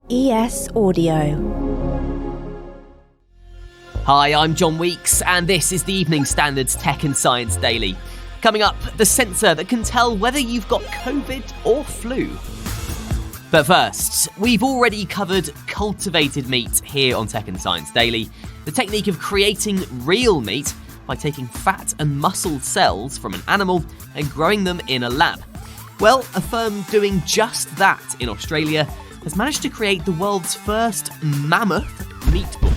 ES Audio. Hi, I'm John Weeks, and this is the Evening Standard's Tech and Science Daily. Coming up, the sensor that can tell whether you've got COVID or flu. But first, we've already covered cultivated meat here on Tech and Science Daily, the technique of creating real meat by taking fat and muscle cells from an animal and growing them in a lab. Well, a firm doing just that in Australia has managed to create the world's first mammoth meatball.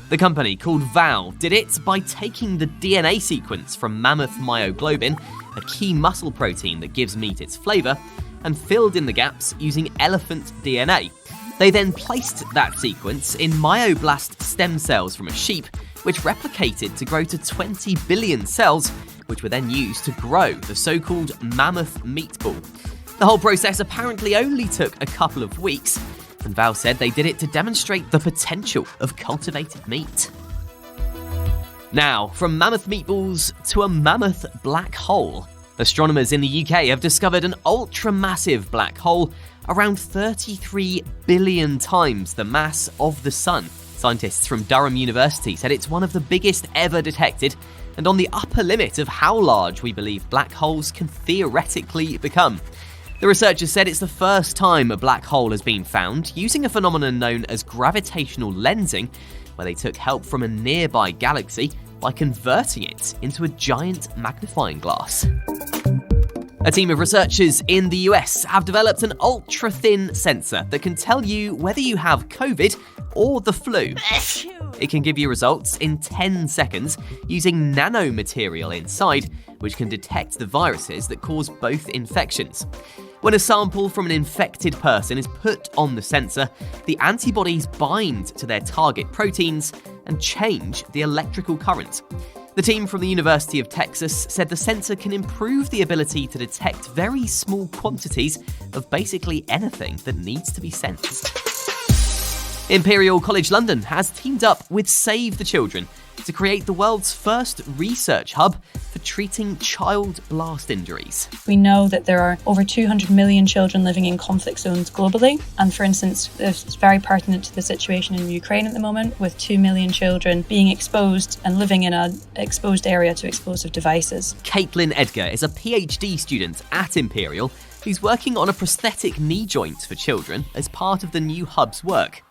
The company, called Vow, did it by taking the DNA sequence from mammoth myoglobin, a key muscle protein that gives meat its flavour, and filled in the gaps using elephant DNA. They then placed that sequence in myoblast stem cells from a sheep, which replicated to grow to 20 billion cells, which were then used to grow the so-called mammoth meatball. The whole process apparently only took a couple of weeks, and Vow said they did it to demonstrate the potential of cultivated meat. Now, from mammoth meatballs to a mammoth black hole. Astronomers in the UK have discovered an ultramassive black hole around 33 billion times the mass of the Sun. Scientists from Durham University said it's one of the biggest ever detected and on the upper limit of how large we believe black holes can theoretically become. The researchers said it's the first time a black hole has been found using a phenomenon known as gravitational lensing, where they took help from a nearby galaxy by converting it into a giant magnifying glass. A team of researchers in the US have developed an ultra-thin sensor that can tell you whether you have COVID or the flu. It can give you results in 10 seconds using nanomaterial inside, which can detect the viruses that cause both infections. When a sample from an infected person is put on the sensor, the antibodies bind to their target proteins and change the electrical current. The team from the University of Texas said the sensor can improve the ability to detect very small quantities of basically anything that needs to be sensed. Imperial College London has teamed up with Save the Children to create the world's first research hub for treating child blast injuries. We know that there are over 200 million children living in conflict zones globally, and for instance, this is very pertinent to the situation in Ukraine at the moment, with 2 million children being exposed and living in an exposed area to explosive devices. Caitlin Edgar is a PhD student at Imperial who's working on a prosthetic knee joint for children as part of the new hub's work.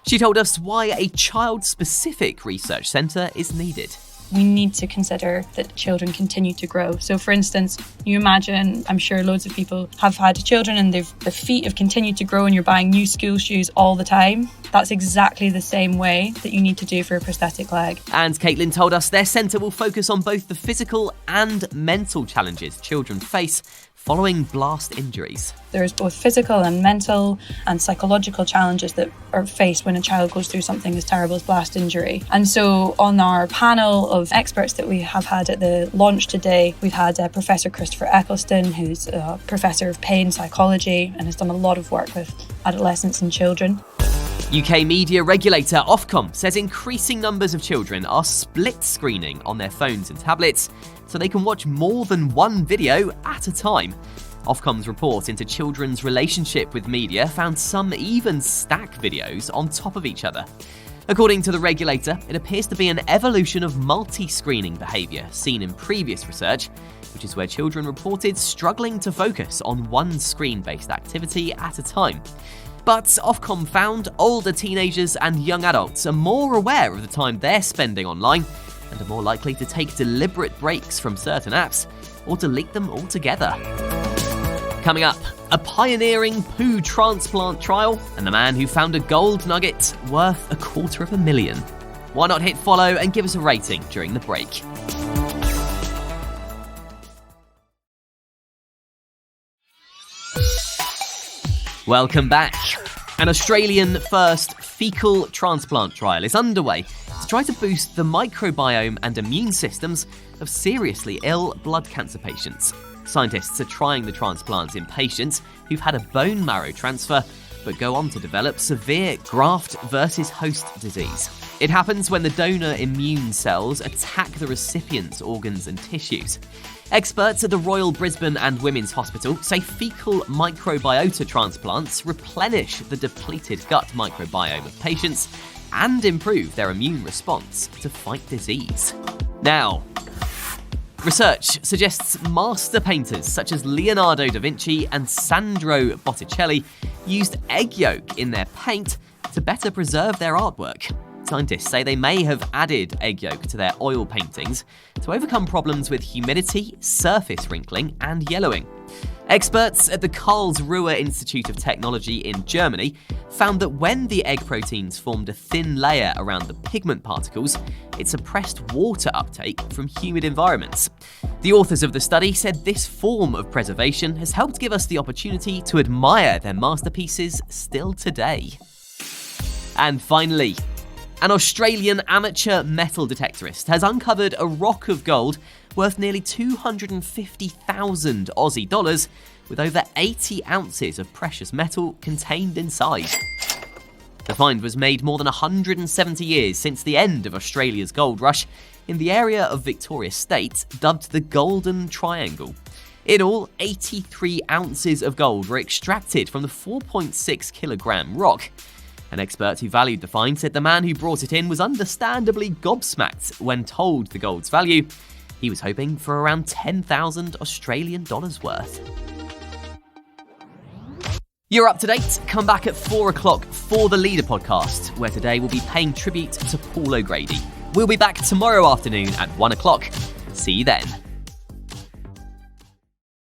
She told us why a child-specific research centre is needed. We need to consider that children continue to grow. So for instance, you imagine, I'm sure loads of people have had children and their feet have continued to grow and you're buying new school shoes all the time. That's exactly the same way that you need to do for a prosthetic leg. And Caitlin told us their centre will focus on both the physical and mental challenges children face following blast injuries. There's both physical and mental and psychological challenges that are faced when a child goes through something as terrible as blast injury. And so on our panel of experts that we have had at the launch today, we've had Professor Christopher Eccleston, who's a professor of pain psychology and has done a lot of work with adolescents and children. UK media regulator Ofcom says increasing numbers of children are split screening on their phones and tablets so they can watch more than one video at a time. Ofcom's report into children's relationship with media found some even stack videos on top of each other. According to the regulator, it appears to be an evolution of multi-screening behaviour seen in previous research, which is where children reported struggling to focus on one screen-based activity at a time. But Ofcom found older teenagers and young adults are more aware of the time they're spending online and are more likely to take deliberate breaks from certain apps or delete them altogether. Coming up, a pioneering poo transplant trial and the man who found a gold nugget worth $250,000. Why not hit follow and give us a rating during the break? Welcome back. An Australian first fecal transplant trial is underway to try to boost the microbiome and immune systems of seriously ill blood cancer patients. Scientists are trying the transplants in patients who've had a bone marrow transfer but go on to develop severe graft versus host disease. It happens when the donor immune cells attack the recipient's organs and tissues. Experts at the Royal Brisbane and Women's Hospital say fecal microbiota transplants replenish the depleted gut microbiome of patients and improve their immune response to fight disease. Now, research suggests master painters such as Leonardo da Vinci and Sandro Botticelli used egg yolk in their paint to better preserve their artwork. Scientists say they may have added egg yolk to their oil paintings to overcome problems with humidity, surface wrinkling, and yellowing. Experts at the Karlsruhe Institute of Technology in Germany found that when the egg proteins formed a thin layer around the pigment particles, it suppressed water uptake from humid environments. The authors of the study said this form of preservation has helped give us the opportunity to admire their masterpieces still today. And finally, an Australian amateur metal detectorist has uncovered a rock of gold worth nearly 250,000 Aussie dollars, with over 80 ounces of precious metal contained inside. The find was made more than 170 years since the end of Australia's gold rush in the area of Victoria State dubbed the Golden Triangle. In all, 83 ounces of gold were extracted from the 4.6 kilogram rock. An expert who valued the find said the man who brought it in was understandably gobsmacked when told the gold's value. He was hoping for around 10,000 Australian dollars worth. You're up to date. Come back at 4 o'clock for the Leader podcast, where today we'll be paying tribute to Paul O'Grady. We'll be back tomorrow afternoon at 1 o'clock. See you then.